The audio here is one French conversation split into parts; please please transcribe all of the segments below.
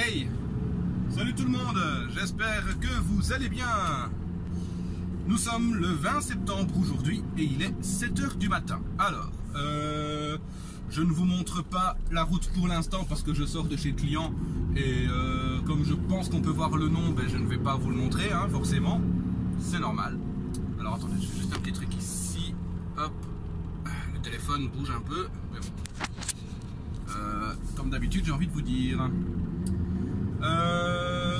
Hey! Salut tout le monde, j'espère que vous allez bien. Nous sommes le 20 septembre aujourd'hui et il est 7 h du matin. Alors, je ne vous montre pas la route pour l'instant parce que je sors de chez le client et comme je pense qu'on peut voir le nom, ben, je ne vais pas vous le montrer, hein, forcément. C'est normal. Alors attendez, je fais juste un petit truc ici. Hop, le téléphone bouge un peu. Mais bon. Comme d'habitude, j'ai envie de vous dire.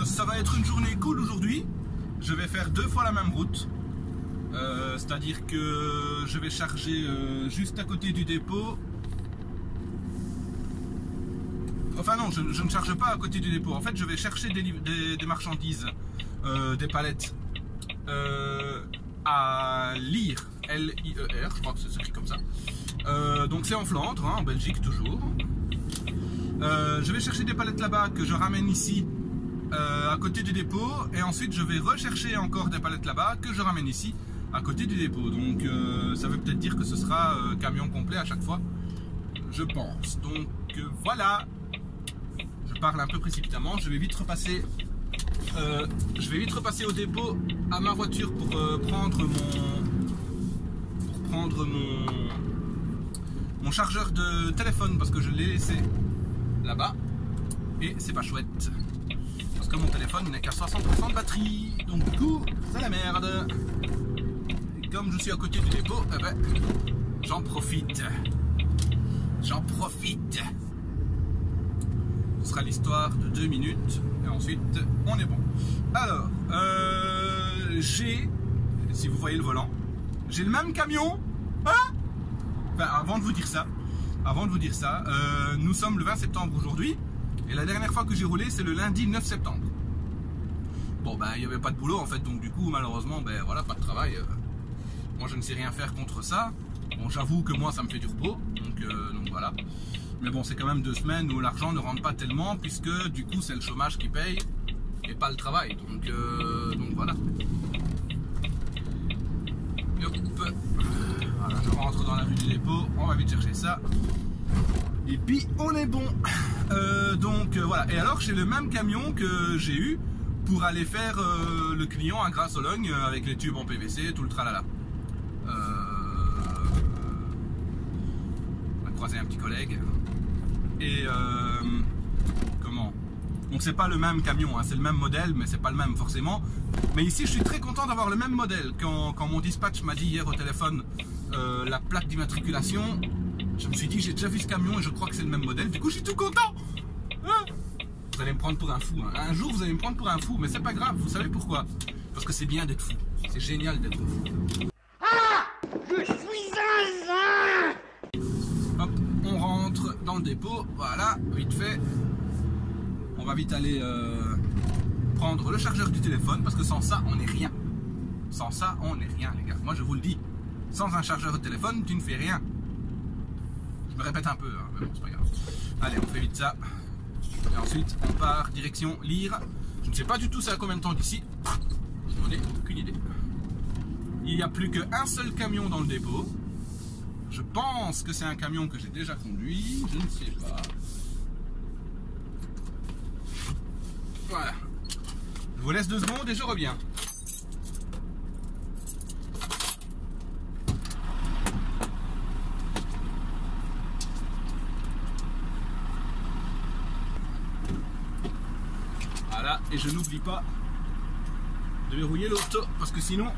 Ça va être une journée cool aujourd'hui. Je vais faire 2 fois la même route. C'est-à-dire que je vais charger juste à côté du dépôt. Enfin non, je ne charge pas à côté du dépôt. En fait, je vais chercher des marchandises, des palettes à Lier, L-I-E-R, je crois que c'est écrit comme ça. Donc c'est en Flandre, hein, en Belgique toujours. Je vais chercher des palettes là-bas que je ramène ici à côté du dépôt et ensuite je vais rechercher encore des palettes là-bas que je ramène ici à côté du dépôt. Donc ça veut peut-être dire que ce sera camion complet à chaque fois, je pense. Donc voilà, je parle un peu précipitamment, je vais vite repasser au dépôt à ma voiture pour prendre mon chargeur de téléphone parce que je l'ai laissé là-bas et c'est pas chouette parce que mon téléphone n'a qu'à 60% de batterie, donc du coup c'est la merde. Et comme je suis à côté du dépôt, eh ben, j'en profite. Ce sera l'histoire de 2 minutes et ensuite on est bon. Alors si vous voyez le volant, j'ai le même camion, hein? Enfin, avant de vous dire ça, nous sommes le 20 septembre aujourd'hui et la dernière fois que j'ai roulé c'est le lundi 9 septembre. Bon ben il n'y avait pas de boulot en fait, donc du coup malheureusement ben voilà, pas de travail. Moi je ne sais rien faire contre ça. Bon, j'avoue que moi ça me fait du repos, donc voilà. Mais bon, c'est quand même 2 semaines où l'argent ne rentre pas tellement puisque du coup c'est le chômage qui paye et pas le travail, donc voilà. Et hop. Voilà, je rentre dans la rue du dépôt, on va vite chercher ça. Et puis on est bon. Donc voilà. Et alors j'ai le même camion que j'ai eu pour aller faire le client à Grasse-Sologne avec les tubes en PVC, tout le tralala. On a croisé un petit collègue. Et comment? Donc c'est pas le même camion, hein, c'est le même modèle, mais c'est pas le même forcément. Mais ici je suis très content d'avoir le même modèle. Quand mon dispatch m'a dit hier au téléphone la plaque d'immatriculation, je me suis dit j'ai déjà vu ce camion et je crois que c'est le même modèle. Du coup je suis tout content, hein? Vous allez me prendre pour un fou, hein. Un jour vous allez me prendre pour un fou, mais c'est pas grave, vous savez pourquoi? Parce que c'est bien d'être fou, c'est génial d'être fou. Ah, je suis zinzin! Hop, on rentre dans le dépôt, voilà, vite fait. On va vite aller prendre le chargeur du téléphone parce que sans ça on n'est rien. Sans ça on n'est rien les gars, moi je vous le dis. Sans un chargeur de téléphone tu ne fais rien. Je me répète un peu, hein, mais bon c'est pas grave. Allez, on fait vite ça. Et ensuite on part direction Lier. Je ne sais pas du tout c'est à combien de temps d'ici. Je n'en ai aucune idée. Il n'y a plus qu'un seul camion dans le dépôt. Je pense que c'est un camion que j'ai déjà conduit, je ne sais pas. Voilà. Je vous laisse 2 secondes et je reviens. Voilà, et je n'oublie pas de verrouiller l'auto parce que sinon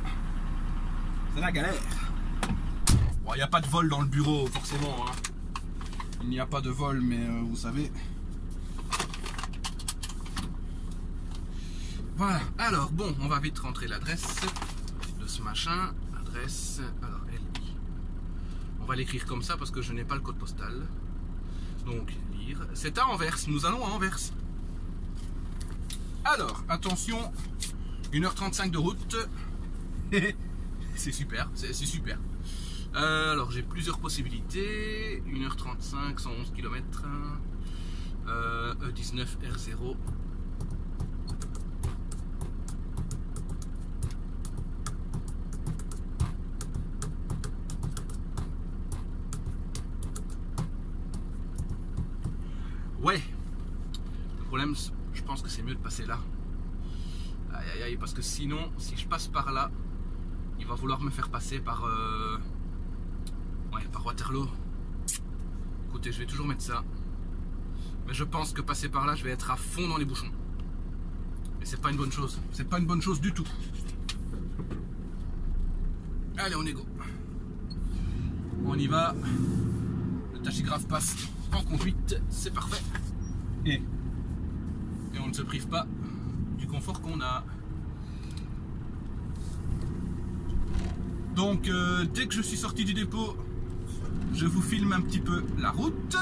c'est la galère. Bon, il n'y a pas de vol dans le bureau forcément, hein. Il n'y a pas de vol, mais vous savez. Voilà, alors bon, on va vite rentrer l'adresse de ce machin. Adresse, alors LI. On va l'écrire comme ça parce que je n'ai pas le code postal. Donc, lire. C'est à Anvers, nous allons à Anvers. Alors, attention, 1h35 de route. C'est super, c'est super. Alors, j'ai plusieurs possibilités. 1h35, 111 km. E19 R0. Ouais, le problème, je pense que c'est mieux de passer là. Aïe aïe aïe, parce que sinon, si je passe par là, il va vouloir me faire passer par par Waterloo. Écoutez, je vais toujours mettre ça. Mais je pense que passer par là, je vais être à fond dans les bouchons. Et c'est pas une bonne chose. C'est pas une bonne chose du tout. Allez, on est go. On y va. Le tachygraphe passe en conduite. C'est parfait. Et on ne se prive pas du confort qu'on a. Donc, dès que je suis sorti du dépôt, je vous filme un petit peu la route.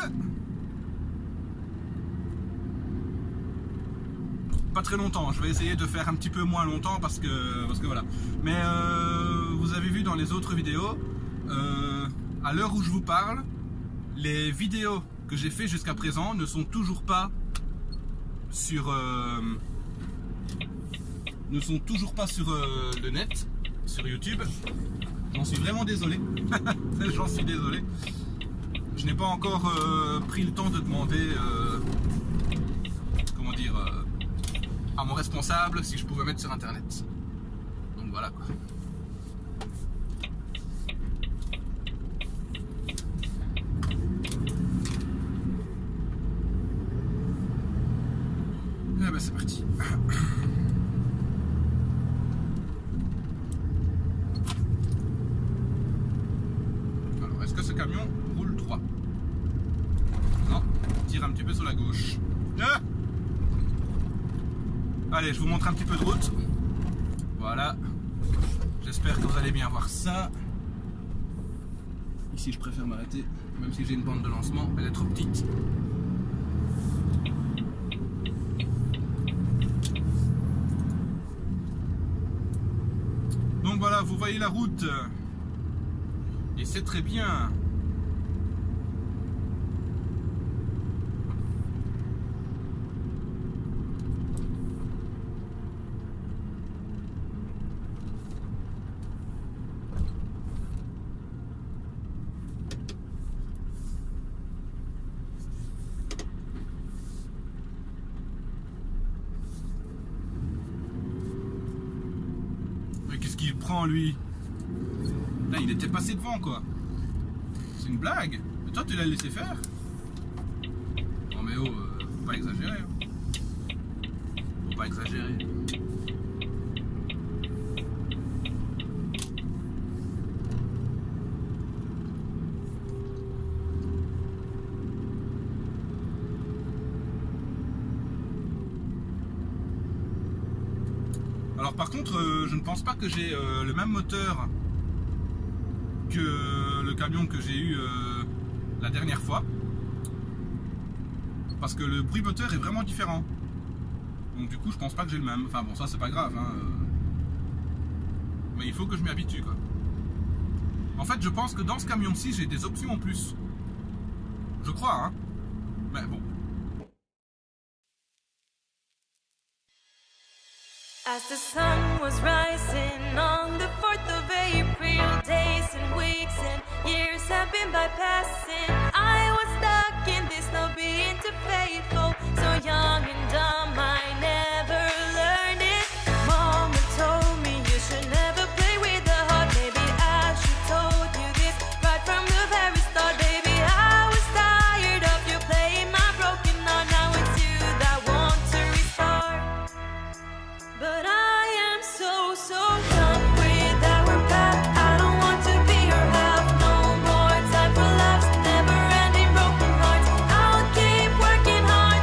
Pas très longtemps, je vais essayer de faire un petit peu moins longtemps parce que voilà. Mais vous avez vu dans les autres vidéos, à l'heure où je vous parle, les vidéos que j'ai fait jusqu'à présent ne sont toujours pas sur le net, sur YouTube. J'en suis vraiment désolé. J'en suis désolé. Je n'ai pas encore pris le temps de demander comment dire à mon responsable si je pouvais mettre sur internet. Donc voilà quoi. Eh ben c'est parti. Alors est-ce que ce camion roule droit? Non, tire un petit peu sur la gauche. Ah! Allez, je vous montre un petit peu de route. Voilà. J'espère que vous allez bien voir ça. Ici, je préfère m'arrêter, même si j'ai une bande de lancement, elle est trop petite. Donc voilà, vous voyez la route. Et c'est très bien. Qu'est-ce qu'il prend lui? Là il était passé devant quoi. C'est une blague. Mais toi tu l'as laissé faire? Non mais oh, faut pas exagérer. Hein. Faut pas exagérer. Alors par contre, je ne pense pas que j'ai le même moteur que le camion que j'ai eu la dernière fois. Parce que le bruit moteur est vraiment différent. Donc du coup, je pense pas que j'ai le même. Enfin bon, ça c'est pas grave. Hein. Mais il faut que je m'y habitue quoi. En fait, je pense que dans ce camion-ci, j'ai des options en plus. Je crois, hein. Mais bon. As the sun was rising on the 4th of April, days and weeks and years have been bypassing. I was stuck in this, not being too faithful, so young and dumb, I never learned it. Mama told me you should never play with the heart. Maybe I should told you this right from the very start. Baby, I was tired of you playing my broken heart. Now it's you that want to restart. But I am so done with our path. I don't want to be your half. No more time for laughs, never ending broken hearts. I'll keep working hard.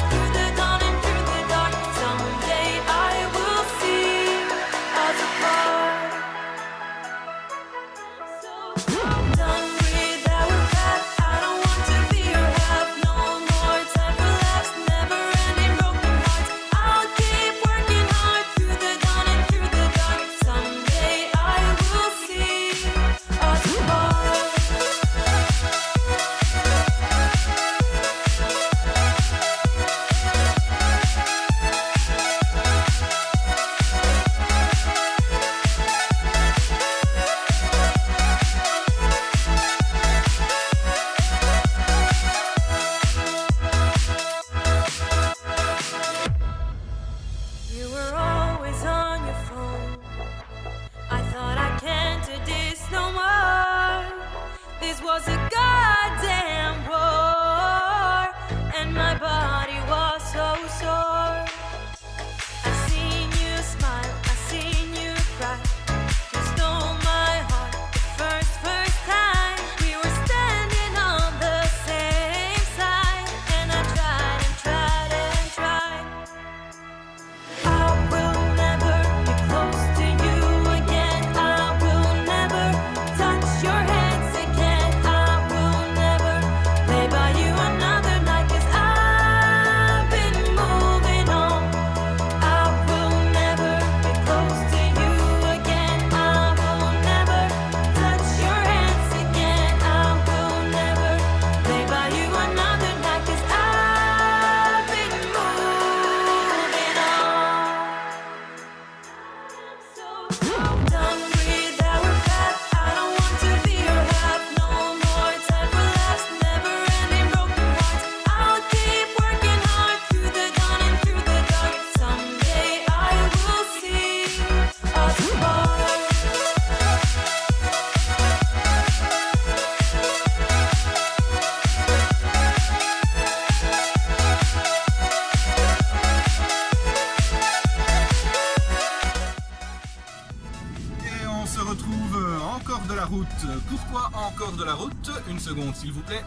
route. Pourquoi encore de la route? Une seconde s'il vous plaît.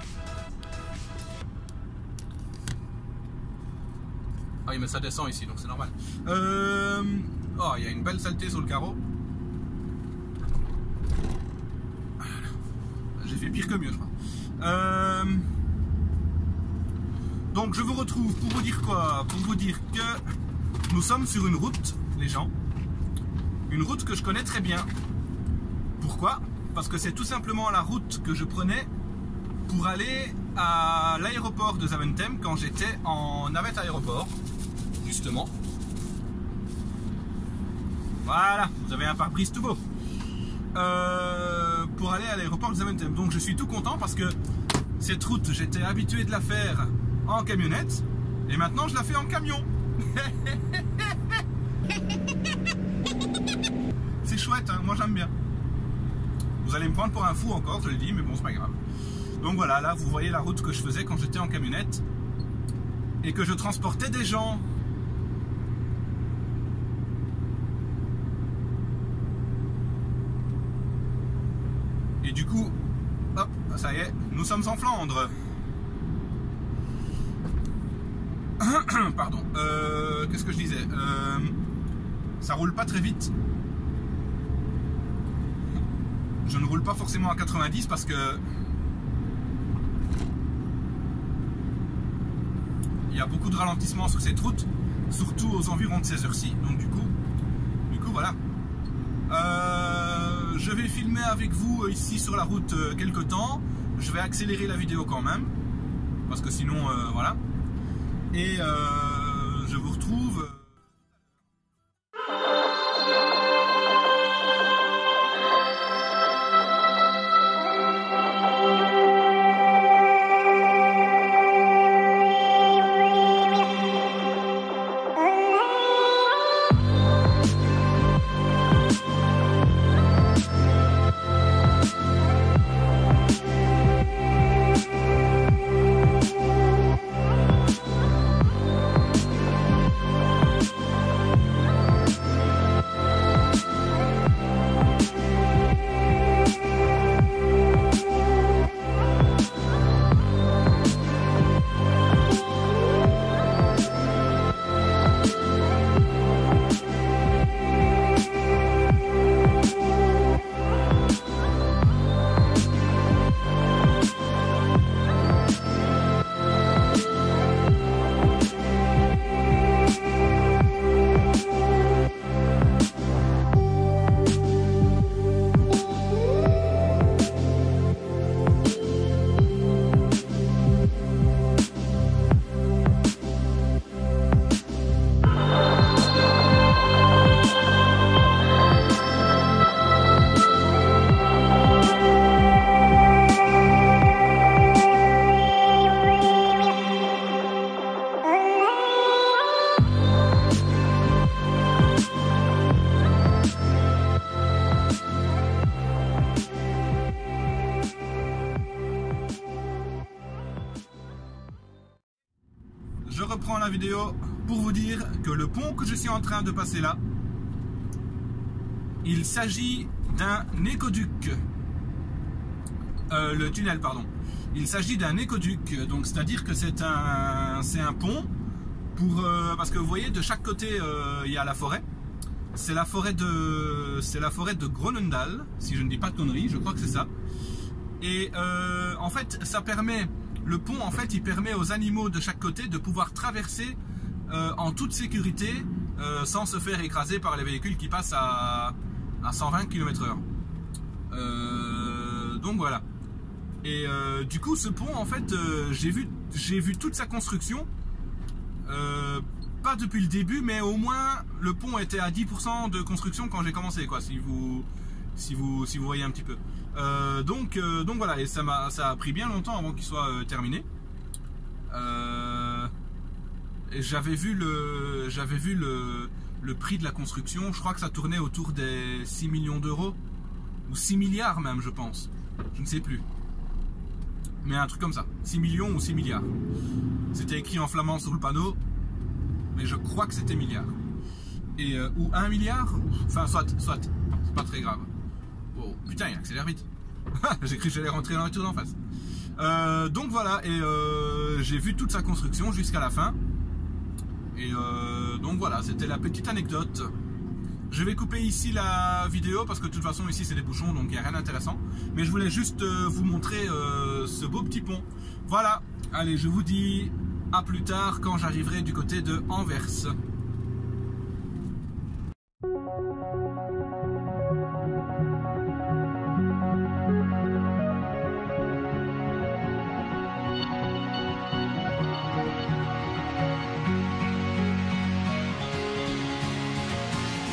Ah oui mais ça descend ici donc c'est normal. Oh il y a une belle saleté sur le carreau. J'ai fait pire que mieux je crois. Donc je vous retrouve pour vous dire quoi? Pour vous dire que nous sommes sur une route les gens. Une route que je connais très bien. Pourquoi? Parce que c'est tout simplement la route que je prenais pour aller à l'aéroport de Zaventem quand j'étais en navette aéroport, justement. Voilà, vous avez un pare-brise tout beau. Pour aller à l'aéroport de Zaventem. Donc je suis tout content parce que cette route, j'étais habitué de la faire en camionnette et maintenant je la fais en camion. C'est chouette, hein, moi j'aime bien. Vous allez me prendre pour un fou encore, je le dis, mais bon, c'est pas grave. Donc voilà, là, vous voyez la route que je faisais quand j'étais en camionnette et que je transportais des gens. Et du coup, hop, ça y est, nous sommes en Flandre. Pardon, qu'est-ce que je disais? Ça roule pas très vite. Je ne roule pas forcément à 90 parce que il y a beaucoup de ralentissement sur cette route, surtout aux environs de ces heures-ci. Donc du coup voilà. Je vais filmer avec vous ici sur la route quelques temps. Je vais accélérer la vidéo quand même parce que sinon voilà. Et je vous retrouve. Je reprends la vidéo pour vous dire que le pont que je suis en train de passer là, il s'agit d'un écoduc. Le tunnel, pardon. Il s'agit d'un écoduc, donc c'est-à-dire que c'est un pont pour parce que vous voyez de chaque côté il y a la forêt. C'est la forêt de Groenendael, si je ne dis pas de conneries, je crois que c'est ça. Et en fait, ça permet, le pont en fait, il permet aux animaux de chaque côté de pouvoir traverser en toute sécurité sans se faire écraser par les véhicules qui passent à 120 km/h. Donc voilà. Et du coup, ce pont, en fait, j'ai vu toute sa construction. Pas depuis le début, mais au moins le pont était à 10% de construction quand j'ai commencé, quoi, si vous voyez un petit peu. Donc voilà, et ça a pris bien longtemps avant qu'il soit terminé. Et j'avais vu le prix de la construction, je crois que ça tournait autour des 6 millions d'euros, ou 6 milliards même, je pense. Je ne sais plus. Mais un truc comme ça, 6 millions ou 6 milliards. C'était écrit en flamand sur le panneau, mais je crois que c'était milliard. Et, ou 1 milliard, enfin soit, c'est pas très grave. Oh putain, il accélère vite. J'ai cru que j'allais rentrer dans la tour d'en face. Donc voilà, et j'ai vu toute sa construction jusqu'à la fin. Et donc voilà, c'était la petite anecdote. Je vais couper ici la vidéo parce que de toute façon ici c'est des bouchons, donc il n'y a rien d'intéressant. Mais je voulais juste vous montrer ce beau petit pont. Voilà, allez, je vous dis à plus tard quand j'arriverai du côté de Anvers.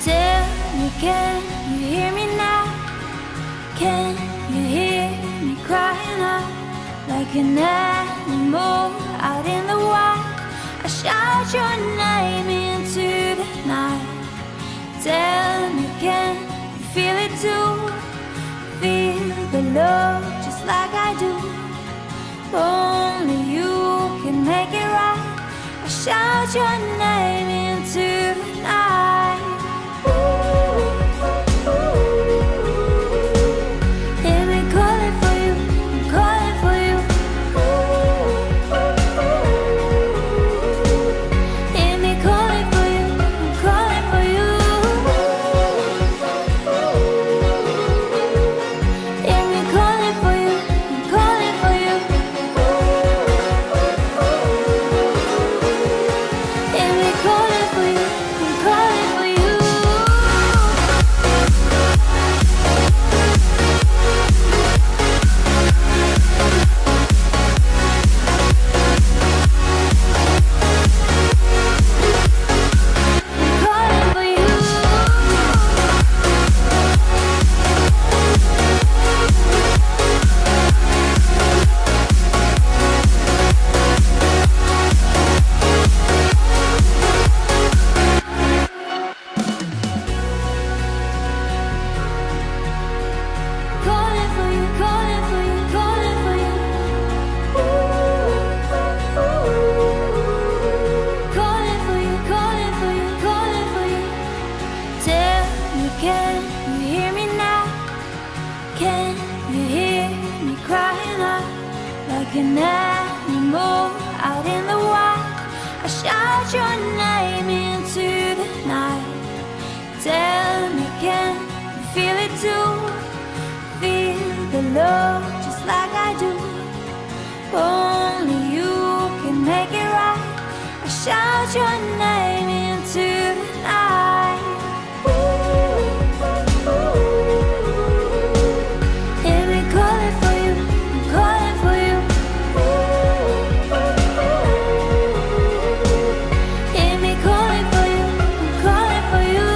Tell me, can you hear me now? Can you hear me crying out like an animal out in the wild? I shout your name into the night. Tell me, can you feel it too? Feel the love just like I do. Only you can make it right. I shout your name into the night. Hear me calling for you, I'm calling for you. Hear me calling for you, I'm calling for you. Hear me calling for you, I'm calling for you. Hear me calling for you, I'm calling for you. Calling for you, calling for you, calling for you. Calling for you, calling for you, calling for you. Tell me, can you hear me now? Can you hear me crying out like an animal out in the wild? I shout your name into the night. Tell me, can you feel it too? Feel the love just like I do. Only you can make it right. I shout your name into the night. Hear me calling for you, I'm calling for you. Hear me calling for you, I'm calling for you.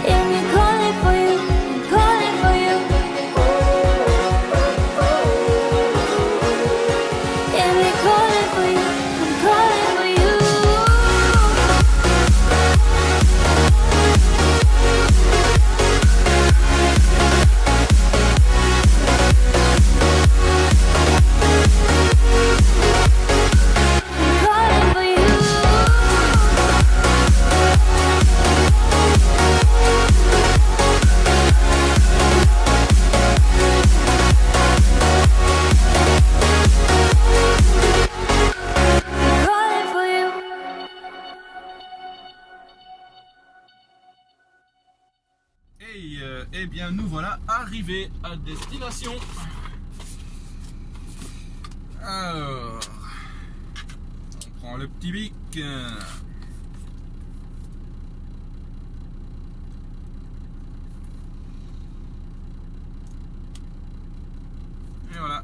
Hear me calling for you, I'm calling for you. Hear me calling for you, I'm calling for you. I'm calling for you. Calling for you. Eh bien, nous voilà arrivés à destination. Alors, on prend le petit bic. Et voilà.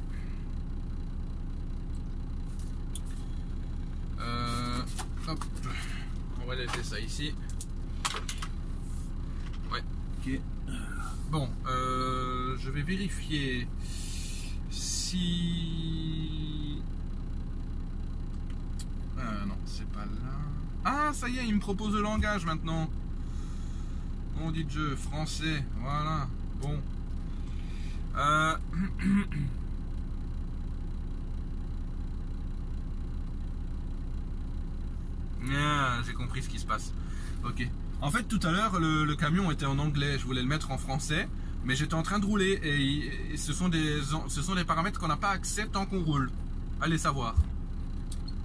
Hop, on va laisser ça ici. Ouais, ok. Bon, je vais vérifier si... non, c'est pas là. Ah, ça y est, il me propose le langage maintenant. On dit de jeu, français, voilà. Bon. J'ai compris ce qui se passe. Ok. En fait, tout à l'heure, le camion était en anglais. Je voulais le mettre en français, mais j'étais en train de rouler et ce sont des paramètres qu'on n'a pas accès tant qu'on roule. Allez savoir.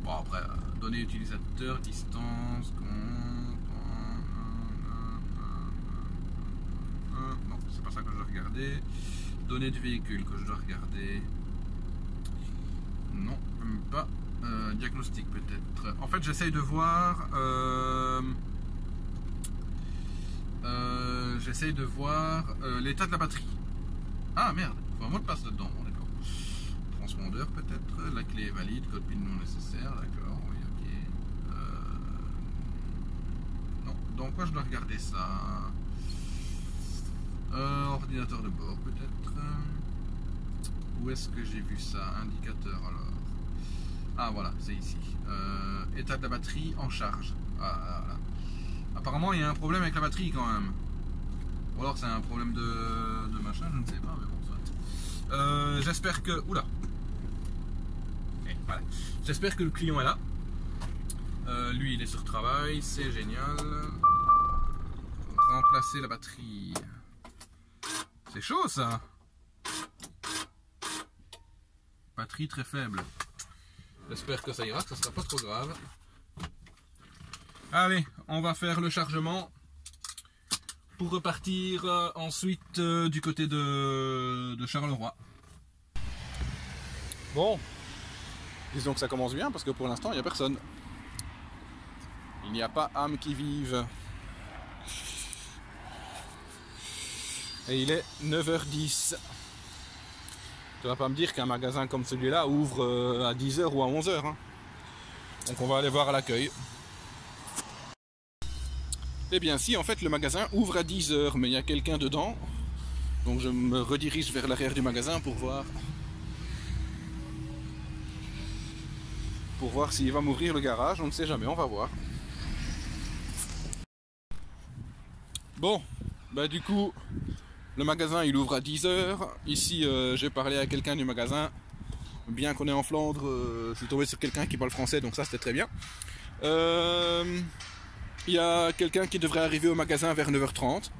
Bon, après, données utilisateur, distance, non, c'est pas ça que je dois regarder. Données du véhicule que je dois regarder. Non, même pas. Diagnostic peut-être. En fait, j'essaye de voir. J'essaye de voir l'état de la batterie. Ah merde, il faut un mot de passe là-dedans. Bon, d'accord. Transpondeur peut-être. La clé est valide, code PIN non nécessaire. D'accord, oui, ok. Non, dans quoi je dois regarder ça? Ordinateur de bord peut-être. Où est-ce que j'ai vu ça? Indicateur alors. Ah voilà, c'est ici. État de la batterie en charge. Ah, voilà. Apparemment il y a un problème avec la batterie quand même. Ou alors c'est un problème de machin, je ne sais pas, mais bon soit. J'espère que. Oula. Et voilà. J'espère que le client est là. Lui il est sur travail, c'est génial. Remplacer la batterie. C'est chaud ça. Batterie très faible. J'espère que ça ira, que ça sera pas trop grave. Allez, on va faire le chargement pour repartir ensuite du côté de Charleroi. Bon, disons que ça commence bien parce que pour l'instant il n'y a personne. Il n'y a pas âme qui vive. Et il est 9h10. Tu vas pas me dire qu'un magasin comme celui-là ouvre à 10h ou à 11h. Hein. Donc on va aller voir à l'accueil. Eh bien si, en fait le magasin ouvre à 10h, mais il y a quelqu'un dedans. Donc je me redirige vers l'arrière du magasin pour voir s'il va m'ouvrir le garage. On ne sait jamais, on va voir. Bon, bah du coup... Le magasin il ouvre à 10h. Ici j'ai parlé à quelqu'un du magasin. Bien qu'on est en Flandre, je suis tombé sur quelqu'un qui parle français, donc ça c'était très bien. Il y a quelqu'un qui devrait arriver au magasin vers 9h30.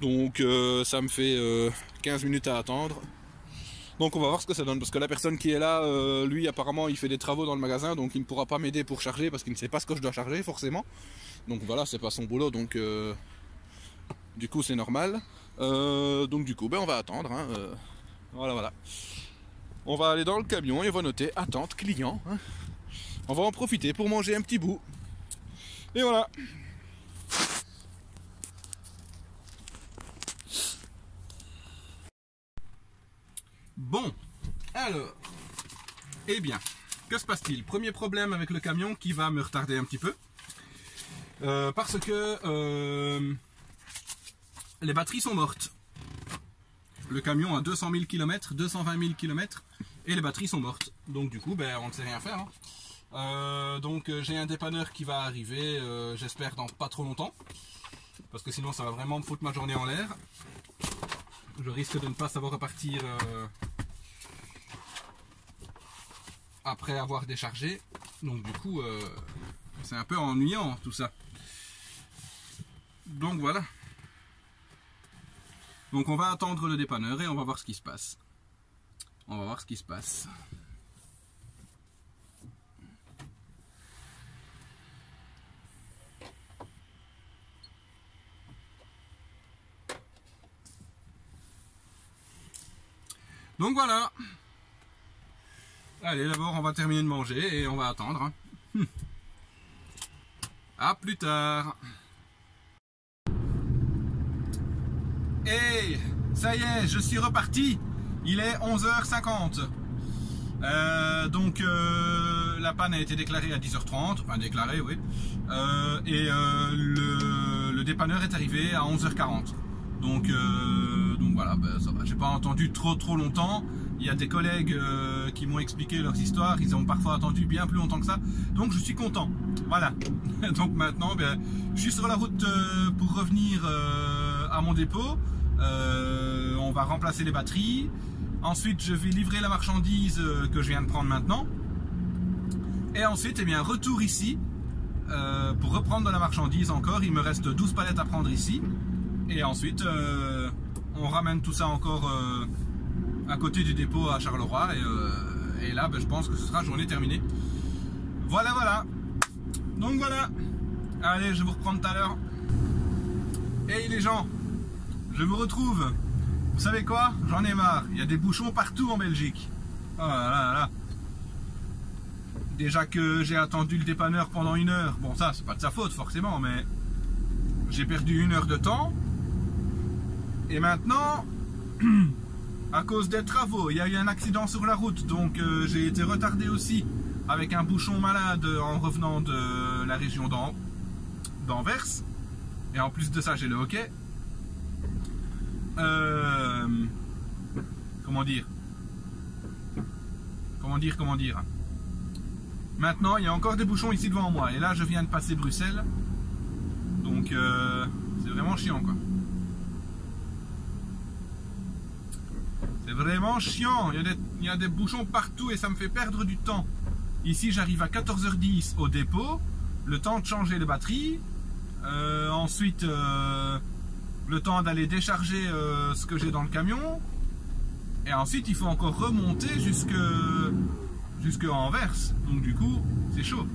Donc ça me fait 15 minutes à attendre. Donc on va voir ce que ça donne. Parce que la personne qui est là, lui apparemment il fait des travaux dans le magasin. Donc il ne pourra pas m'aider pour charger parce qu'il ne sait pas ce que je dois charger forcément. Donc voilà, c'est pas son boulot. Donc du coup c'est normal. Donc du coup ben, on va attendre hein, voilà. On va aller dans le camion et on va noter attente client hein. On va en profiter pour manger un petit bout. Et voilà. Bon, alors, eh bien, que se passe-t-il? Premier problème avec le camion qui va me retarder un petit peu. Parce que les batteries sont mortes. Le camion a 200 000 km, 220 000 km et les batteries sont mortes. Donc du coup, ben, on ne sait rien faire. Hein. Donc j'ai un dépanneur qui va arriver, j'espère dans pas trop longtemps. Parce que sinon ça va vraiment me foutre ma journée en l'air. Je risque de ne pas savoir repartir après avoir déchargé. Donc du coup, c'est un peu ennuyant tout ça. Donc voilà. Donc on va attendre le dépanneur et on va voir ce qui se passe. On va voir ce qui se passe. Donc voilà. Allez, d'abord on va terminer de manger et on va attendre. Hein. À plus tard. Et ça y est, je suis reparti. Il est 11h50. Donc la panne a été déclarée à 10h30. Enfin déclarée, oui. Et le dépanneur est arrivé à 11h40. Donc voilà, ben, ça va. J'ai pas entendu trop longtemps. Il y a des collègues qui m'ont expliqué leurs histoires. Ils ont parfois attendu bien plus longtemps que ça. Donc je suis content. Voilà. Donc maintenant, ben, je suis sur la route pour revenir à mon dépôt. On va remplacer les batteries. Ensuite, je vais livrer la marchandise que je viens de prendre maintenant. Et ensuite, eh bien, retour ici pour reprendre de la marchandise encore. Il me reste 12 palettes à prendre ici. Et ensuite, on ramène tout ça encore à côté du dépôt à Charleroi. Et là, je pense que ce sera journée terminée. Voilà, voilà. Donc voilà. Allez, je vous reprends tout à l'heure. Hey les gens, je vous retrouve. Vous savez quoi? J'en ai marre. Il y a des bouchons partout en Belgique. Oh là là là. Déjà que j'ai attendu le dépanneur pendant 1 heure. Bon, ça, c'est pas de sa faute forcément, mais j'ai perdu 1 heure de temps. Et maintenant, à cause des travaux, il y a eu un accident sur la route. Donc j'ai été retardé aussi avec un bouchon malade en revenant de la région d'Anvers. Et en plus de ça, j'ai le hockey. Comment dire. Maintenant, il y a encore des bouchons ici devant moi. Et là, je viens de passer Bruxelles. Donc, c'est vraiment chiant, quoi. C'est vraiment chiant. Il y a des bouchons partout et ça me fait perdre du temps. Ici, j'arrive à 14h10 au dépôt. Le temps de changer les batteries. Ensuite, le temps d'aller décharger ce que j'ai dans le camion. Et ensuite, il faut encore remonter jusque Anvers. Donc du coup, c'est chaud.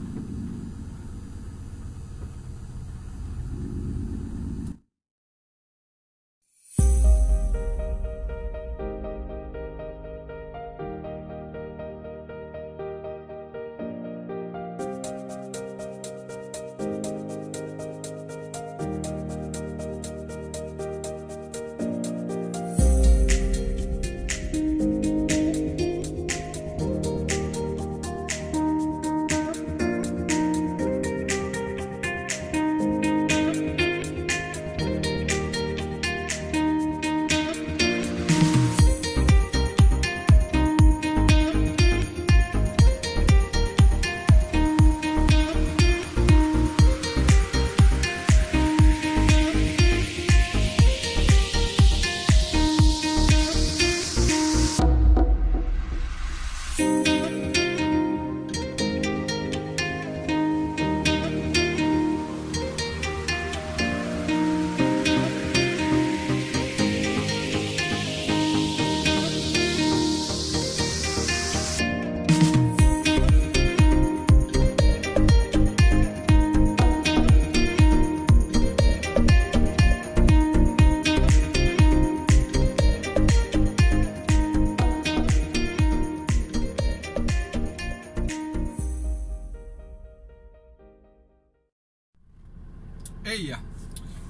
Hey.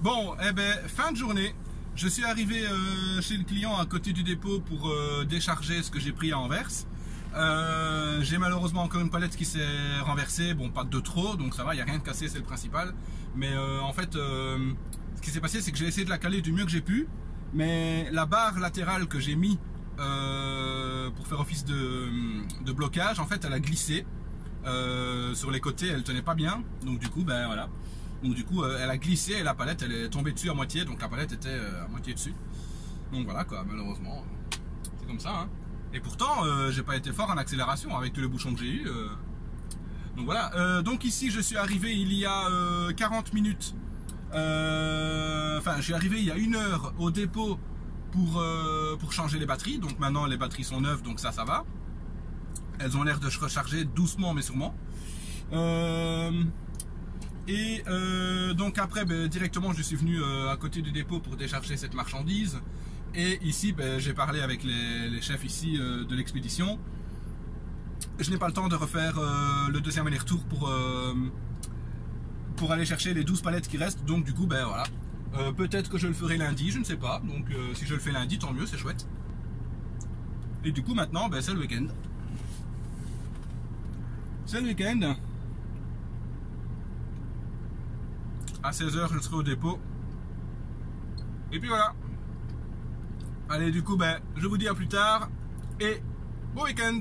Bon, eh ben, fin de journée. Je suis arrivé chez le client à côté du dépôt pour décharger ce que j'ai pris à Anvers. J'ai malheureusement encore une palette qui s'est renversée. Bon, pas de trop, donc ça va, il n'y a rien de cassé, c'est le principal. Mais en fait, ce qui s'est passé, c'est que j'ai essayé de la caler du mieux que j'ai pu. Mais la barre latérale que j'ai mis pour faire office de blocage, en fait, elle a glissé. Sur les côtés, elle tenait pas bien. Donc du coup, ben voilà. Donc du coup, elle a glissé et la palette, elle est tombée dessus à moitié. Donc la palette était à moitié dessus. Donc voilà quoi, malheureusement, c'est comme ça. Hein. Et pourtant, j'ai pas été fort en accélération avec tous les bouchons que j'ai eu. Donc voilà. Donc ici, je suis arrivé il y a 40 minutes. Enfin, je suis arrivé il y a 1 heure au dépôt pour changer les batteries. Donc maintenant, les batteries sont neuves, donc ça va. Elles ont l'air de se recharger doucement mais sûrement. Donc après, directement, je suis venu à côté du dépôt pour décharger cette marchandise. Et ici, j'ai parlé avec les chefs ici de l'expédition. Je n'ai pas le temps de refaire le deuxième aller-retour pour aller chercher les 12 palettes qui restent. Donc du coup, voilà. Peut-être que je le ferai lundi, je ne sais pas. Donc si je le fais lundi, tant mieux, c'est chouette. Et du coup, maintenant, c'est le week-end. C'est le week-end. À 16h, je serai au dépôt. Et puis voilà. Allez, du coup, je vous dis à plus tard. Et bon week-end.